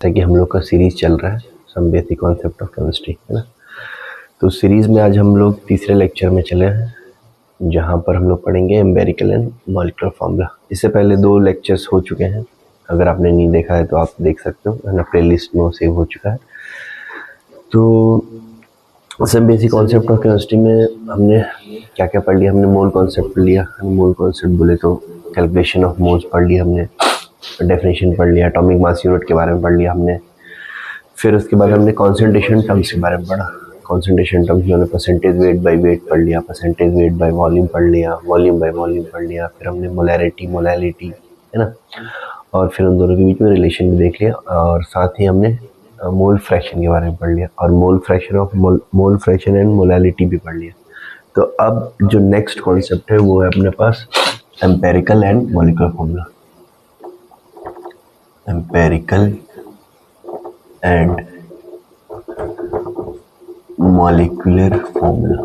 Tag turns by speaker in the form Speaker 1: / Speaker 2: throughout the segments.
Speaker 1: जैसा कि हम लोग का सीरीज चल रहा है some basic concept of chemistry, है ना। तो सीरीज में आज हम लोग तीसरे लेक्चर में चले हैं, जहाँ पर हम लोग पढ़ेंगे एम्पिरिकल एंड मॉलिक्यूलर फार्मूला। इससे पहले 2 लेक्चर्स हो चुके हैं, अगर आपने नहीं देखा है तो आप देख सकते हो, है ना, प्लेलिस्ट में वो सेव हो चुका है। तो some basic concept of chemistry में हमने क्या क्या पढ़ लिया। हमने मोल कॉन्सेप्ट पढ़ लिया। मोल कॉन्सेप्ट बोले तो कैलकुलेशन ऑफ मोल्स पढ़ लिया हमने, डेफिनेशन पढ़ लिया, एटॉमिक मास यूनिट के बारे में पढ़ लिया हमने। फिर उसके बाद हमने कॉन्सेंट्रेशन टर्म्स के बारे में पढ़ा। कॉन्सेंट्रेशन टर्म्स जो हमने परसेंटेज वेट बाय वेट पढ़ लिया, परसेंटेज वेट बाय वॉल्यूम पढ़ लिया, वॉल्यूम बाय वॉल्यूम पढ़ लिया। फिर हमने मोलैरिटी मोलैलिटी, है ना, और फिर उन दोनों के बीच में रिलेशन भी देख लिया। और साथ ही हमने मोल फ्रैक्शन के बारे में पढ़ लिया, और मोल फ्रैक्शन एंड मोलैलिटी भी पढ़ लिया। तो अब जो नेक्स्ट कॉन्सेप्ट है वो है अपने पास empirical and molecular formula. Empirical and molecular formula.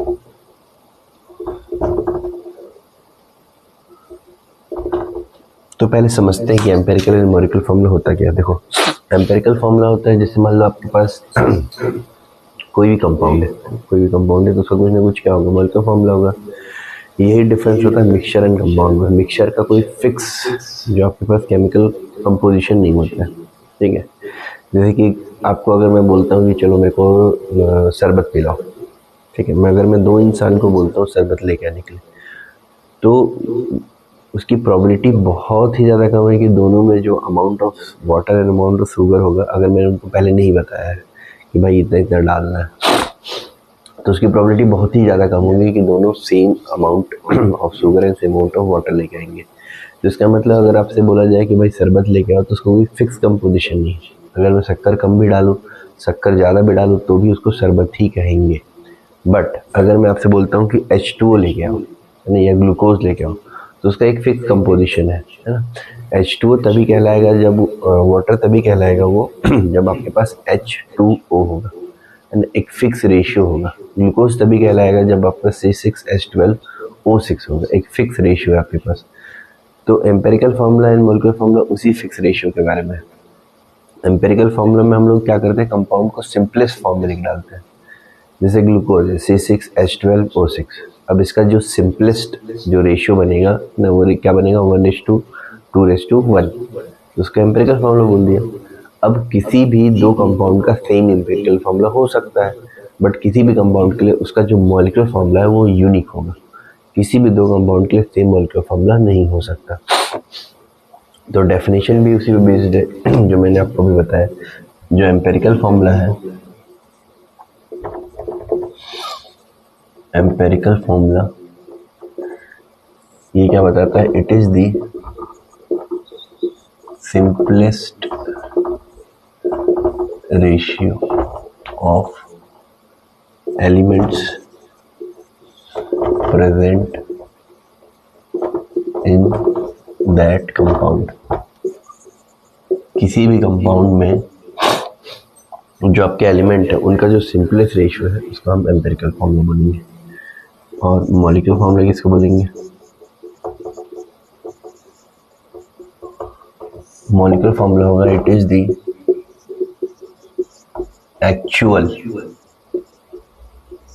Speaker 1: तो पहले समझते हैं कि एम्पिरिकल एंड मॉलिक्यूलर फार्मूला होता क्या है। देखो, एम्पिरिकल फार्मूला होता है, जैसे मान लो आपके पास कोई भी कंपाउंड है तो उसका कुछ ना कुछ क्या होगा, मॉलिक्यूलर फार्मूला होगा। यही डिफरेंस होता है मिक्सचर एंड कंपाउंड में। मिक्सचर का कोई फिक्स जो आपके पास केमिकल कंपोजिशन नहीं होता है, ठीक है। जैसे कि आपको अगर मैं बोलता हूँ कि चलो मेरे को शरबत पिलाओ, ठीक है, अगर मैं 2 इंसान को बोलता हूँ शरबत लेके आने के लिए, तो उसकी प्रोबेबिलिटी बहुत ही ज़्यादा कम है कि दोनों में जो amount of water and amount of sugar होगा, अगर मैंने उनको पहले नहीं बताया है कि भाई इतना इतना डालना है, तो उसकी प्रोबेबिलिटी बहुत ही ज़्यादा कम होगी कि दोनों same amount of sugar and same amount of water लेके आएंगे। तो इसका मतलब अगर आपसे बोला जाए कि भाई शरबत लेके आओ, तो उसको कोई फिक्स कंपोजिशन नहीं है। अगर मैं शक्कर कम भी डालूँ, शक्कर ज़्यादा भी डालूँ, तो भी उसको शरबत ही कहेंगे। बट अगर मैं आपसे बोलता हूँ कि H2O लेके आओ, है ना, या ग्लूकोज लेके आओ, तो उसका एक फिक्स कंपोजिशन है ना। H2O तभी कहलाएगा जब वाटर तभी कहलाएगा वो जब आपके पास H2O होगा, है ना, एक फिक्स रेशियो होगा। ग्लूकोज तभी कहलाएगा जब आपका C6H12O6 होगा, एक फिक्स रेशियो है आपके पास। तो empirical formula and molecular formula उसी फिक्स रेशियो के बारे में है। एम्पिरिकल फार्मूला में हम लोग क्या करते हैं, कंपाउंड को सिंपलेस्ट फॉर्म में लिख डालते हैं। जैसे ग्लूकोज है C6H12O6। अब इसका जो सिंपलेस्ट जो रेशियो बनेगा ना, वो क्या बनेगा, 1:2:1। तो उसका एम्पिरिकल फार्मूला बोल दिया। अब किसी भी 2 कंपाउंड का सेम एम्पिरिकल फार्मूला हो सकता है, बट किसी भी कंपाउंड के लिए उसका जो मॉलिक्यूलर फार्मूला है वो यूनिक होगा। किसी भी 2 कंपाउंड के लिए सेम मॉलिक्यूलर फार्मूला नहीं हो सकता। तो डेफिनेशन भी उसी पे बेस्ड है जो मैंने आपको भी बताया। जो एम्पिरिकल फार्मूला है, एम्पिरिकल फार्मूला ये क्या बताता है, it is the simplest ratio of elements present in that compound. किसी भी कंपाउंड में जो आपके एलिमेंट है उनका जो सिंपलेस्ट रेशियो है उसको हम एम्पिरिकल फार्मूला बोलेंगे। और मॉलिक्यूलर फार्मूला किसको बोलेंगे, मॉलिक्यूलर फार्मूला होगा it is the actual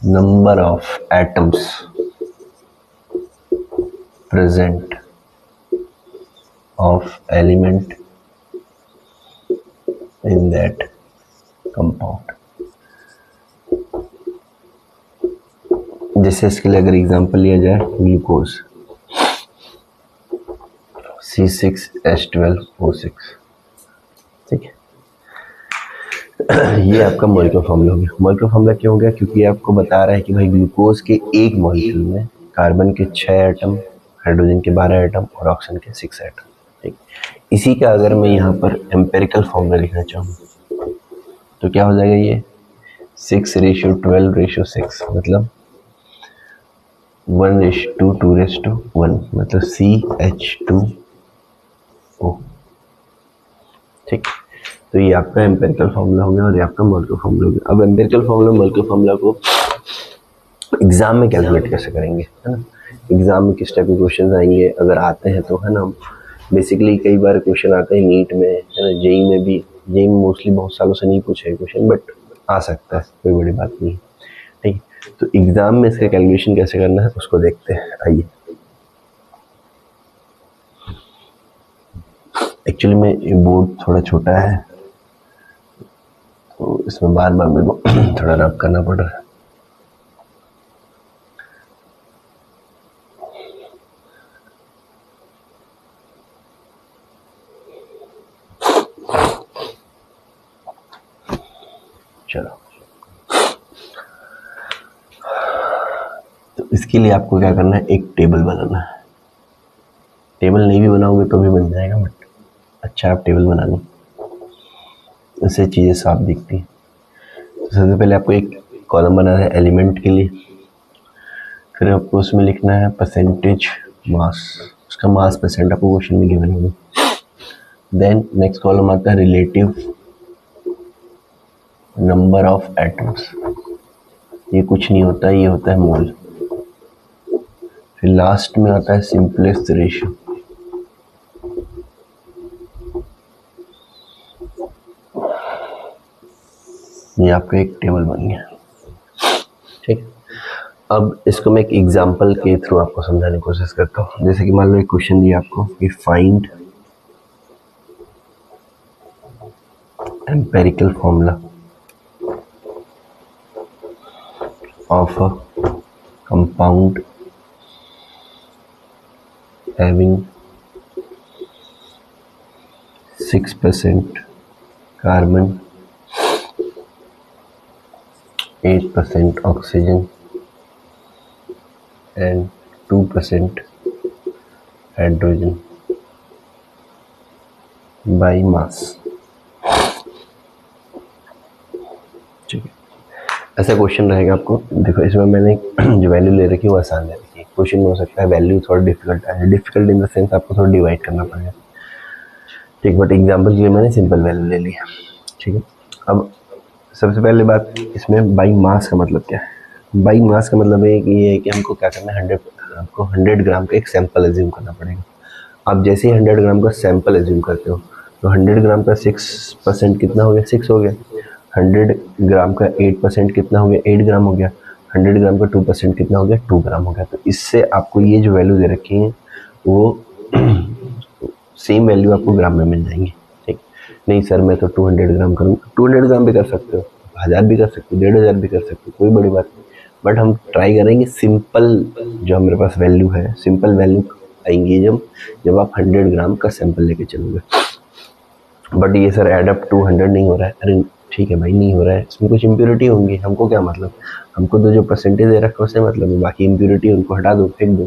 Speaker 1: number of atoms present of element in that compound. जैसे इसके लिए अगर एग्जांपल लिया जाए, ग्लूकोज C6H12O6, ठीक है। ये आपका मॉलिक्यूलर फार्मूला हो गया। मॉलिक्यूलर फार्मूला क्यों हो गया, क्योंकि आपको बता रहा है कि भाई ग्लूकोज के एक मॉलिक्यूल में कार्बन के 6 एटम, हाइड्रोजन के 12 एटम और ऑक्सीजन के 6 एटम, ठीक। इसी का अगर मैं यहाँ पर एम्पिरिकल फार्मूला लिखना चाहूँ तो क्या हो जाएगा, ये 6:12:6, मतलब 1:2:1, मतलब CH2O, ठीक। तो ये आपका एम्पिरिकल फार्मूला हो गया और ये आपका मॉलिक्यूलर फार्मूला हो गया। अब एम्पिरिकल फार्मूला मॉलिक्यूलर फार्मूला को एग्जाम में कैलकुलेट कैसे करेंगे, है ना। एग्जाम में किस टाइप के क्वेश्चन आएंगे, अगर आते हैं तो, है ना। बेसिकली कई बार क्वेश्चन आते हैं नीट में, है ना, जेई में भी ये मोस्टली बहुत सालों से नहीं पूछा है क्वेश्चन, बट आ सकता है, कोई बड़ी बात नहीं। ठीक है, तो एग्जाम में इसका कैलकुलेशन कैसे करना है उसको देखते हैं। आइए, एक्चुअली में ये बोर्ड थोड़ा छोटा है तो इसमें बार बार मेरे को थोड़ा रब करना पड़ रहा है। चलो, तो इसके लिए आपको क्या करना है, एक टेबल बनाना है। टेबल नहीं भी बनाओगे तो भी बन जाएगा, बट अच्छा आप टेबल बना लो, इससे चीज़ें साफ दिखती हैं। तो सबसे पहले आपको एक कॉलम बनाना है एलिमेंट के लिए, फिर आपको उसमें लिखना है परसेंटेज मास, उसका मास परसेंट आपको क्वेश्चन में गिवन होगा। देन नेक्स्ट कॉलम आता है रिलेटिव नंबर ऑफ एटम्स, ये कुछ नहीं होता, ये होता है मोल। फिर लास्ट में आता है सिंपलेस्ट रेशियो, ये आपका एक टेबल बन गया। ठीक, अब इसको मैं एक एग्जांपल के थ्रू आपको समझाने की कोशिश करता हूँ। जैसे कि मान लो एक क्वेश्चन दिया आपको कि find empirical formula of a compound having 6% carbon, 8% oxygen and 2% hydrogen by mass। ठीक है, ऐसा क्वेश्चन रहेगा आपको। देखो इसमें मैंने जो वैल्यू ले रखी है वो आसान ले रखी है। क्वेश्चन में हो सकता है वैल्यू थोड़ा डिफिकल्ट है, डिफिकल्ट इन द सेंस आपको थोड़ा डिवाइड करना पड़ेगा। ठीक, बट एग्जाम्पल के लिए मैंने सिंपल वैल्यू ले लिया। ठीक है, अब सबसे पहले बात इसमें बाई मास का मतलब क्या है। बाई मास का मतलब है कि ये है कि हमको क्या करना है, 100 ग्राम का एक सैंपल एज्यूम करना पड़ेगा। आप जैसे ही 100 ग्राम का सैंपल एज्यूम करते हो तो 100 ग्राम का 6% कितना हो गया, 6 हो गया। 100 ग्राम का 8% कितना हो गया, 8 ग्राम हो गया। 100 ग्राम का 2% कितना हो गया, 2 ग्राम हो गया। तो इससे आपको ये जो वैल्यू दे रखी है वो सेम वैल्यू आपको ग्राम में मिल जाएंगी। ठीक, नहीं सर मैं तो 200 ग्राम करूँगा, 200 ग्राम भी कर सकते हो, 1000 भी कर सकते हो, 1500 भी कर सकते हो, कोई बड़ी बात नहीं। बट हम ट्राई करेंगे सिंपल जो हमारे पास वैल्यू है, सिंपल वैल्यू आएंगी जब आप 100 ग्राम का सैंपल लेके चलोगे। बट ये सर एड अप 200 नहीं हो रहा है, अरे ठीक है भाई नहीं हो रहा है, इसमें कुछ इम्प्योरिटी होंगी, हमको क्या मतलब, हमको तो जो परसेंटेज दे रखा है उससे मतलब है, बाकी इम्प्योरिटी उनको हटा दो, फेंक दो।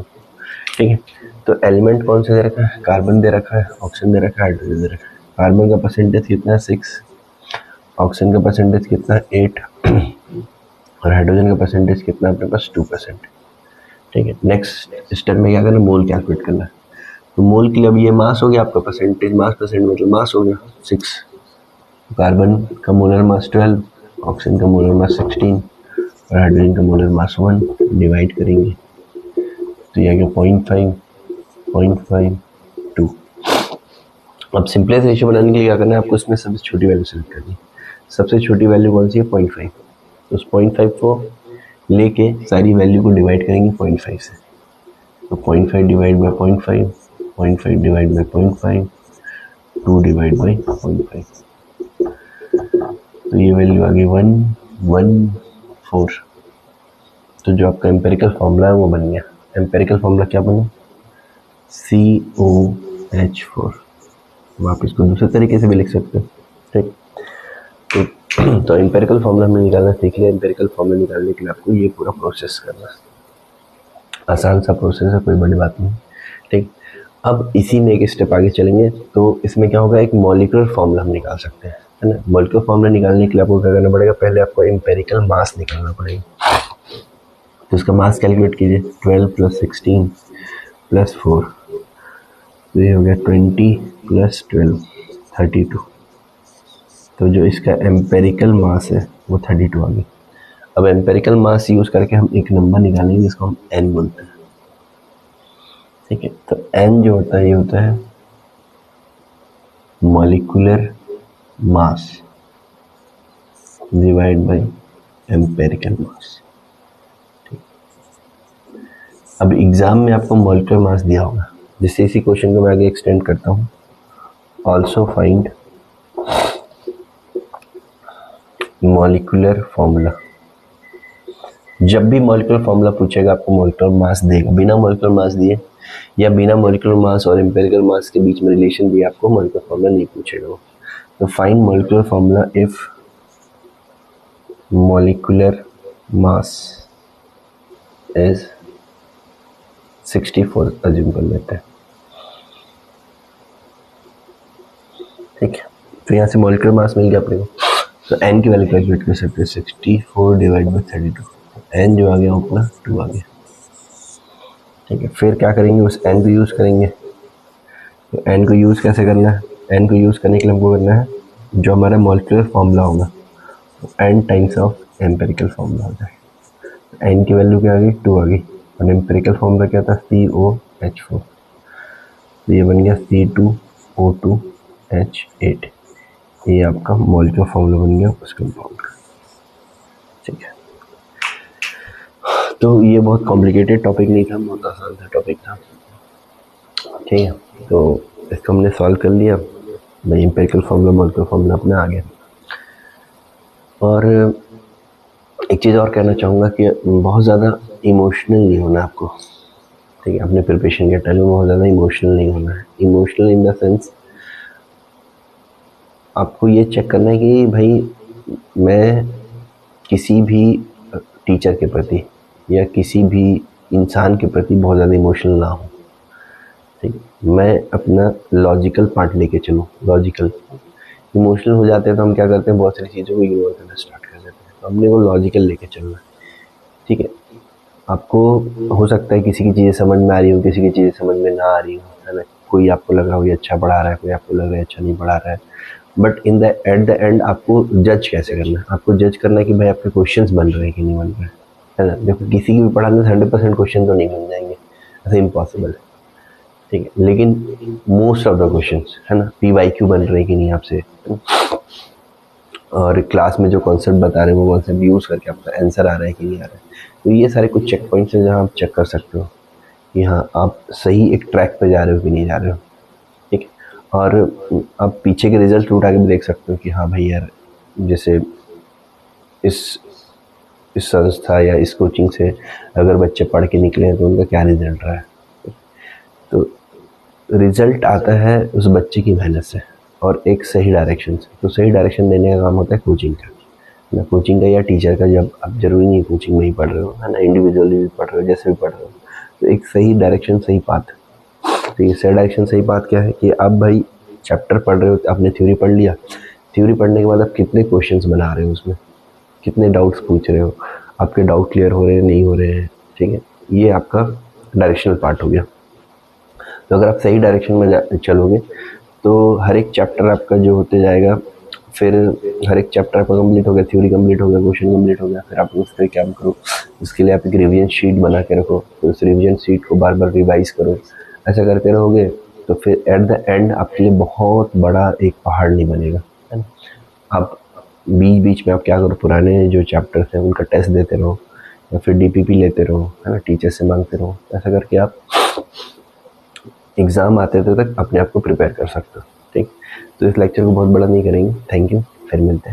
Speaker 1: ठीक है, तो एलिमेंट कौन से दे रखा है, कार्बन दे रखा है, ऑक्सीजन दे रखा है, हाइड्रोजन दे रखा है। कार्बन का परसेंटेज कितना है, 6, ऑक्सीजन का परसेंटेज कितना है, 8 और हाइड्रोजन का परसेंटेज कितना है अपने पास, 2%। ठीक है, नेक्स्ट स्टेप में क्या करना, मोल कैलकुलेट करना है। तो मोल के लिए अब ये मास हो गया आपका, परसेंटेज मास परसेंट मतलब मास हो गया 6। कार्बन का मोलर मास 12, ऑक्सीजन का मोलर मास 16 और हाइड्रोजन का मोलर मास 1, डिवाइड करेंगे तो ये आ गया 0.5, 0.5, 2। अब सिंपलेस्ट रेशियो बनाने के लिए क्या करना है आपको, इसमें सबसे छोटी वैल्यू सेलेक्ट करनी है। सबसे छोटी वैल्यू कौन सी है, 0.5। तो उस 0.5 को लेके सारी वैल्यू को डिवाइड करेंगे 0.5 से। तो 0.5 divide by 0.5, 0.5 divide by 0.5, 2 divide by 0.5, तो ये वैल्यू आ गई 114। तो जो आपका एम्पेरिकल फॉर्मूला है वो बन गया। एम्पेरिकल फॉर्मूला क्या बना, COH4। आप इसको दूसरे तरीके से भी लिख सकते हो। ठीक, तो एम्पेरिकल फॉर्मूला हमने निकालना सीख लिया। एम्पेरिकल फॉर्मूला निकालने के लिए आपको ये पूरा प्रोसेस करना है, आसान सा प्रोसेस है, कोई बड़ी बात नहीं। ठीक, अब इसी में एक स्टेप आगे चलेंगे तो इसमें क्या होगा, एक मॉलिक्यूलर फॉर्मूला हम निकाल सकते हैं, है ना। मॉलिक्यूलर फॉर्मूला निकालने के लिए आपको क्या करना पड़ेगा, पहले आपको एम्पेरिकल मास निकालना पड़ेगा। तो इसका मास कैलकुलेट कीजिए, 12 + 16 + 4, तो ये हो गया 20 + 12, 32। तो जो इसका एम्पेरिकल मास है वो 32 आ गई। अब एम्पेरिकल मास यूज करके हम एक नंबर निकालेंगे जिसको हम n बोलते हैं। ठीक है, तो n जो होता है ये होता है molecular mass divide by empirical मास। अब एग्जाम में आपको मॉलिक्यूलर मास दिया होगा, जिससे इसी क्वेश्चन को मैं आगे एक्सटेंड करता हूँ। Also find molecular formula. जब भी मॉलिक्यूलर फॉर्मूला पूछेगा आपको मॉलिक्यूलर मास देगा, बिना मॉलिक्यूलर मास दिए या बिना मॉलिक्यूलर मास और एम्पेरिकल मास के बीच में रिलेशन दिए आपको मॉलिक्यूलर फॉर्मूला नहीं पूछेगा। तो find molecular formula if molecular mass is 64 assume कर लेते हैं, ठीक है। तो यहाँ से मॉलिक्यूलर मास मिल गया अपने को, तो n की वैल्यू कैलकुलेट कर सकते हैं 64 डिवाइड बाई 32। n जो आ गया अपना 2 आ गया, ठीक है। फिर क्या करेंगे, उस n को यूज़ करेंगे। तो n को यूज़ कैसे करना है, n को यूज़ करने के लिए हमको करना है जो हमारा मॉलिक्यूलर फॉर्मूला होगा तो n times of empirical formula हो जाएगा। n की वैल्यू क्या आ गई, 2 आ गई, और एम्पेरिकल फॉर्मूला क्या था, COH4। तो ये बन गया C2O2H8। ये आपका मॉलिक्यूलर फॉर्मूला बन गया उस कंपाउंड का, ठीक है। तो ये बहुत कॉम्प्लिकेटेड टॉपिक नहीं था, बहुत आसान सा टॉपिक था, ठीक है। तो इसको हमने सॉल्व कर लिया, भाई एम्पेरिकल फॉर्मूला मॉलिक्यूलर फॉर्मूला अपना आ गया। और एक चीज़ और कहना चाहूँगा कि बहुत ज़्यादा इमोशनल नहीं होना आपको, ठीक है। अपने प्रिपरेशन के टाइम में बहुत ज़्यादा इमोशनल नहीं होना है। इमोशनल इन द सेंस आपको ये चेक करना है कि भाई मैं किसी भी टीचर के प्रति या किसी भी इंसान के प्रति बहुत ज़्यादा इमोशनल ना हो, ठीक। मैं अपना लॉजिकल पार्ट लेके चलूँ, लॉजिकल। इमोशनल हो जाते हैं तो हम क्या करते हैं, बहुत सारी चीज़ों को इग्नोर करना स्टार्ट कर देते हैं। तो हमने वो लॉजिकल लेके चलना है, ठीक है। आपको हो सकता है किसी की चीज़ें समझ में आ रही हो, किसी की चीज़ें समझ में ना आ रही हो, है ना। कोई आपको लग रहा हो ये अच्छा पढ़ा रहा है, कोई आपको लग रहा है अच्छा नहीं पढ़ा रहा है, बट एट द एंड आपको जज कैसे करना है, आपको जज करना है कि भाई आपके क्वेश्चंस बन रहे हैं कि नहीं बन रहे हैं, है ना। देखो किसी की भी पढ़ाने से 100% क्वेश्चन तो नहीं बन जाएंगे, ऐसा इम्पॉसिबल है, ठीक है। लेकिन मोस्ट ऑफ द क्वेश्चंस, है ना, PYQ बन रहे हैं कि नहीं आपसे, और क्लास में जो कॉन्सेप्ट बता रहे हैं वो कॉन्सेप्ट यूज़ करके आपका आंसर आ रहा है कि नहीं आ रहा है। तो ये सारे कुछ चेक पॉइंट्स हैं जहाँ आप चेक कर सकते हो कि हाँ आप सही एक ट्रैक पे जा रहे हो कि नहीं जा रहे हो, ठीक। और आप पीछे के रिजल्ट उठा के भी देख सकते हो कि हाँ भाई यार, जैसे इस संस्था या इस कोचिंग से अगर बच्चे पढ़ के निकले हैं तो उनका क्या रिजल्ट रहा है। तो रिजल्ट आता है उस बच्चे की मेहनत से और एक सही डायरेक्शन से। तो सही डायरेक्शन देने का काम होता है कोचिंग का, ना कोचिंग का या टीचर का। जब आप जरूरी नहीं कोचिंग में ही पढ़ रहे हो, है ना, इंडिविजुअली भी पढ़ रहे हो, जैसे भी पढ़ रहे हो, तो एक सही डायरेक्शन सही पाथ। तो ये सही डायरेक्शन सही पाथ क्या है कि आप भाई चैप्टर पढ़ रहे हो, आपने थ्योरी पढ़ लिया, थ्योरी पढ़ने के बाद आप कितने क्वेश्चंस बना रहे हो, उसमें कितने डाउट्स पूछ रहे हो, आपके डाउट क्लियर हो रहे हैं नहीं हो रहे हैं, ठीक है। ये आपका डायरेक्शनल पार्ट हो गया। तो अगर आप सही डायरेक्शन में चलोगे तो हर एक चैप्टर आपका जो होते जाएगा, फिर हर एक चैप्टर आपका कंप्लीट हो गया, थ्योरी कंप्लीट हो गया, क्वेश्चन कंप्लीट हो गया, फिर आप उस पर क्या करो, उसके लिए आप एक रिवीजन शीट बना के रखो, फिर उस रिवीजन शीट को बार बार रिवाइज करो। ऐसा करते रहोगे तो फिर एट द एंड आपके लिए बहुत बड़ा एक पहाड़ नहीं बनेगा, है ना। आप बीच बीच में आप क्या करो, पुराने जो चैप्टर्स हैं उनका टेस्ट देते रहो या फिर DPP लेते रहो, है ना, टीचर से मांगते रहो। ऐसा करके आप एग्ज़ाम आते तक अपने आप को प्रिपेयर कर सकते हो, ठीक। तो इस लेक्चर को बहुत बड़ा नहीं करेंगे। थैंक यू, फिर मिलते हैं।